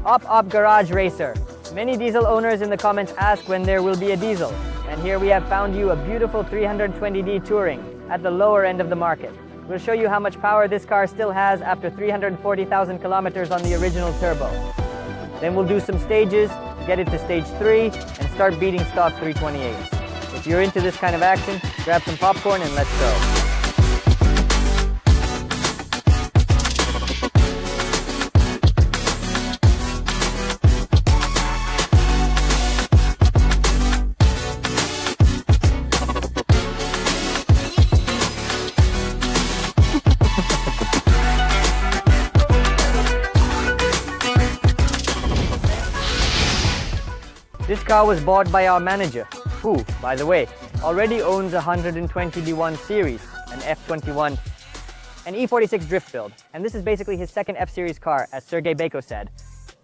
Op Garage Racer. Many diesel owners in the comments ask when there will be a diesel, and here we have found you a beautiful 320D Touring at the lower end of the market. We'll show you how much power this car still has after 340,000 kilometers on the original turbo. Then we'll do some stages, get it to stage 3, and start beating stock 328s. If you're into this kind of action, grab some popcorn and let's go. This car was bought by our manager, who, by the way, already owns a 120D1 series, an F31 N47 drift build, and this is basically his second F-Series car, as Sergey Beko said.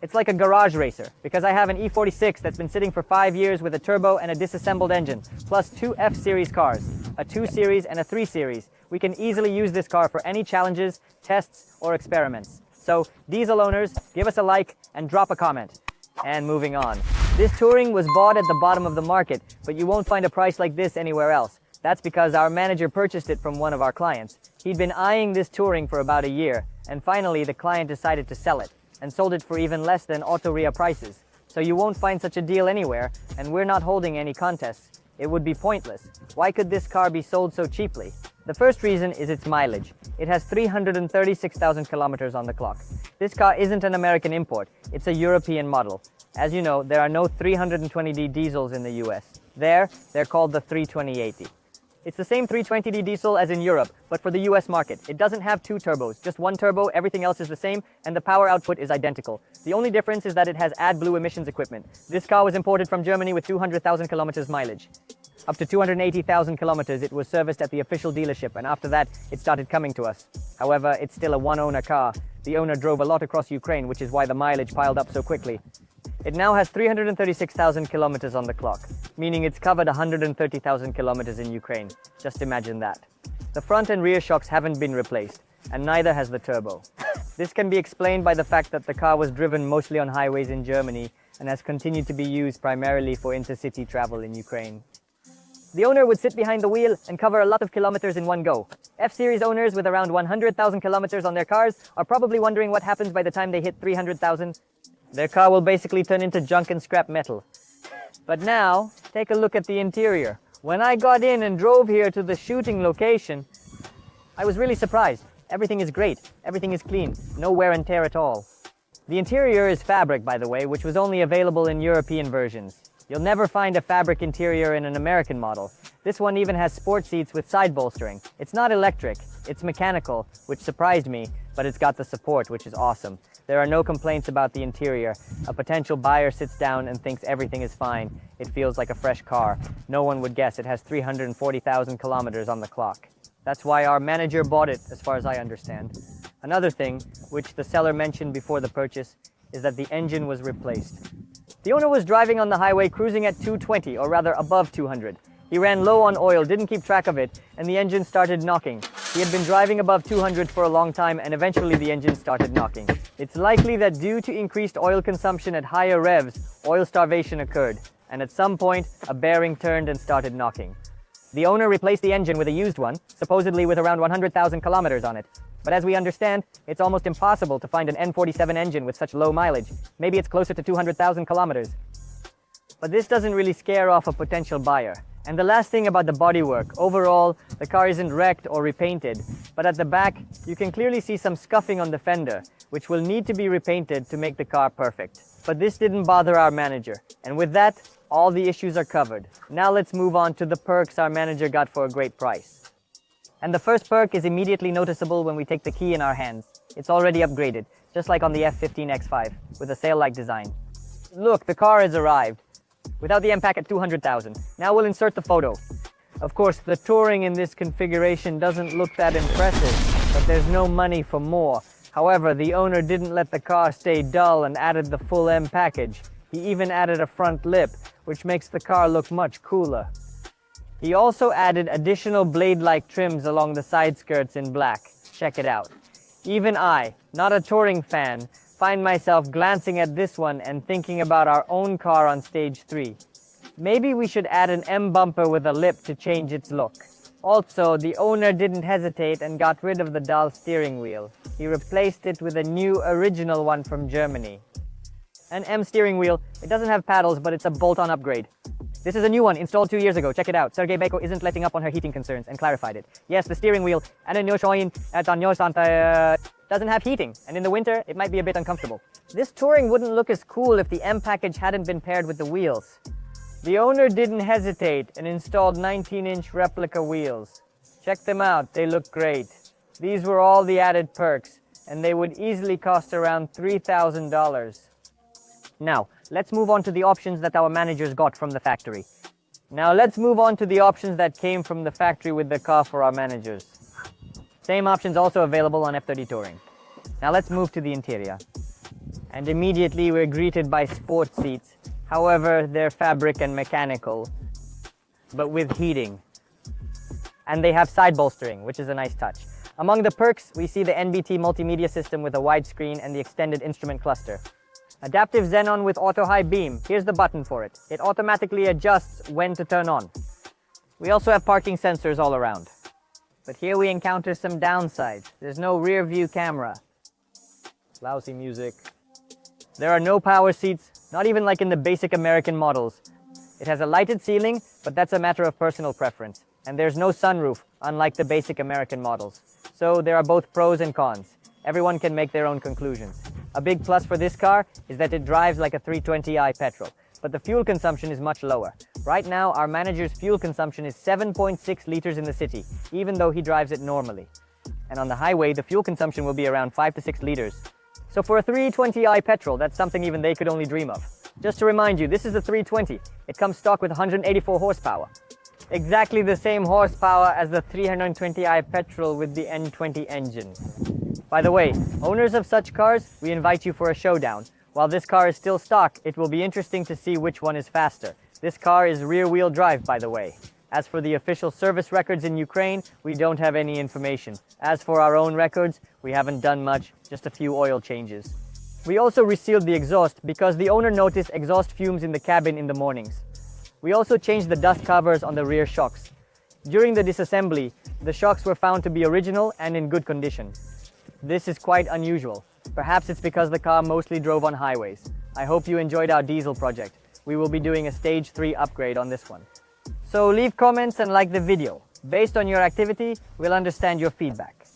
It's like a garage racer, because I have an E46 that's been sitting for 5 years with a turbo and a disassembled engine, plus 2 F-Series cars, a 2 Series and a 3 Series. We can easily use this car for any challenges, tests, or experiments. So, diesel owners, give us a like and drop a comment. And moving on. This Touring was bought at the bottom of the market, but you won't find a price like this anywhere else. That's because our manager purchased it from one of our clients. He'd been eyeing this Touring for about a year, and finally the client decided to sell it, and sold it for even less than Autoria prices. So you won't find such a deal anywhere, and we're not holding any contests. It would be pointless. Why could this car be sold so cheaply? The first reason is its mileage. It has 336,000 kilometers on the clock. This car isn't an American import, it's a European model. As you know, there are no 320D diesels in the US. They're called the 32080. It's the same 320D diesel as in Europe, but for the US market. It doesn't have 2 turbos, just 1 turbo, everything else is the same, and the power output is identical. The only difference is that it has AdBlue emissions equipment. This car was imported from Germany with 200,000 kilometers mileage. Up to 280,000 kilometers it was serviced at the official dealership, and after that it started coming to us. However, it's still a one-owner car. The owner drove a lot across Ukraine, which is why the mileage piled up so quickly. It now has 336,000 kilometers on the clock, meaning it's covered 130,000 kilometers in Ukraine. Just imagine that. The front and rear shocks haven't been replaced, and neither has the turbo. This can be explained by the fact that the car was driven mostly on highways in Germany and has continued to be used primarily for intercity travel in Ukraine. The owner would sit behind the wheel and cover a lot of kilometers in one go. F-Series owners with around 100,000 kilometers on their cars are probably wondering what happens by the time they hit 300,000. Their car will basically turn into junk and scrap metal. But now, take a look at the interior. When I got in and drove here to the shooting location, I was really surprised. Everything is great, everything is clean, no wear and tear at all. The interior is fabric, by the way, which was only available in European versions. You'll never find a fabric interior in an American model. This one even has sport seats with side bolstering. It's not electric, it's mechanical, which surprised me, but it's got the support, which is awesome. There are no complaints about the interior. A potential buyer sits down and thinks everything is fine. It feels like a fresh car. No one would guess it has 340,000 kilometers on the clock. That's why our manager bought it, as far as I understand. Another thing, which the seller mentioned before the purchase, is that the engine was replaced. The owner was driving on the highway cruising at 220, or rather above 200. He ran low on oil, didn't keep track of it, and the engine started knocking. He had been driving above 200 for a long time, and eventually the engine started knocking. It's likely that due to increased oil consumption at higher revs, oil starvation occurred, and at some point, a bearing turned and started knocking. The owner replaced the engine with a used one, supposedly with around 100,000 kilometers on it. But as we understand, it's almost impossible to find an N47 engine with such low mileage. Maybe it's closer to 200,000 kilometers. But this doesn't really scare off a potential buyer. And the last thing about the bodywork, overall, the car isn't wrecked or repainted, but at the back, you can clearly see some scuffing on the fender, which will need to be repainted to make the car perfect. But this didn't bother our manager. And with that, all the issues are covered. Now let's move on to the perks our manager got for a great price. And the first perk is immediately noticeable when we take the key in our hands. It's already upgraded, just like on the F15 X5, with a sail-like design. Look, the car has arrived, without the M-Pack at 200,000. Now we'll insert the photo. Of course, the Touring in this configuration doesn't look that impressive, but there's no money for more. However, the owner didn't let the car stay dull and added the full M package. He even added a front lip, which makes the car look much cooler. He also added additional blade-like trims along the side skirts in black. Check it out. Even I, not a Touring fan, find myself glancing at this one and thinking about our own car on stage 3. Maybe we should add an M bumper with a lip to change its look. Also, the owner didn't hesitate and got rid of the dull steering wheel. He replaced it with a new original one from Germany. An M steering wheel. It doesn't have paddles, but it's a bolt-on upgrade. This is a new one, installed 2 years ago. Check it out. Sergei Beko isn't letting up on her heating concerns and clarified it. Yes, the steering wheel doesn't have heating, and in the winter, it might be a bit uncomfortable. This touring wouldn't look as cool if the M package hadn't been paired with the wheels. The owner didn't hesitate and installed 19-inch replica wheels. Check them out, they look great. These were all the added perks, and they would easily cost around $3,000. Now, let's move on to the options that our managers got from the factory. With the car for our managers. Same options also available on F30 Touring. Now let's move to the interior. And immediately we're greeted by sport seats. However, they're fabric and mechanical, but with heating. And they have side bolstering, which is a nice touch. Among the perks, we see the NBT multimedia system with a wide screen and the extended instrument cluster. Adaptive xenon with auto high beam. Here's the button for it. It automatically adjusts when to turn on. We also have parking sensors all around. But here we encounter some downsides. There's no rear view camera. Lousy music. There are no power seats, not even like in the basic American models. It has a lighted ceiling, but that's a matter of personal preference. And there's no sunroof, unlike the basic American models. So there are both pros and cons. Everyone can make their own conclusions. A big plus for this car is that it drives like a 320i petrol, but the fuel consumption is much lower. Right now, our manager's fuel consumption is 7.6 liters in the city, even though he drives it normally. And on the highway, the fuel consumption will be around 5 to 6 liters. So for a 320i petrol, that's something even they could only dream of. Just to remind you, this is the 320. It comes stock with 184 horsepower. Exactly the same horsepower as the 320i petrol with the N20 engine. By the way, owners of such cars, we invite you for a showdown. While this car is still stock, it will be interesting to see which one is faster. This car is rear-wheel drive, by the way. As for the official service records in Ukraine, we don't have any information. As for our own records, we haven't done much, just a few oil changes. We also resealed the exhaust because the owner noticed exhaust fumes in the cabin in the mornings. We also changed the dust covers on the rear shocks. During the disassembly, the shocks were found to be original and in good condition. This is quite unusual. Perhaps it's because the car mostly drove on highways. I hope you enjoyed our diesel project. We will be doing a stage 3 upgrade on this one. So leave comments and like the video. Based on your activity, we'll understand your feedback.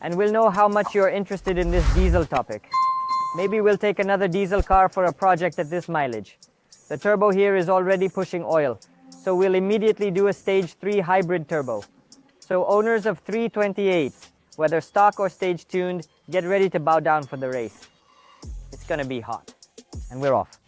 And we'll know how much you're interested in this diesel topic. Maybe we'll take another diesel car for a project at this mileage. The turbo here is already pushing oil, so we'll immediately do a stage 3 hybrid turbo. So owners of 328s, whether stock or stage tuned, get ready to bow down for the race. It's gonna be hot. And we're off.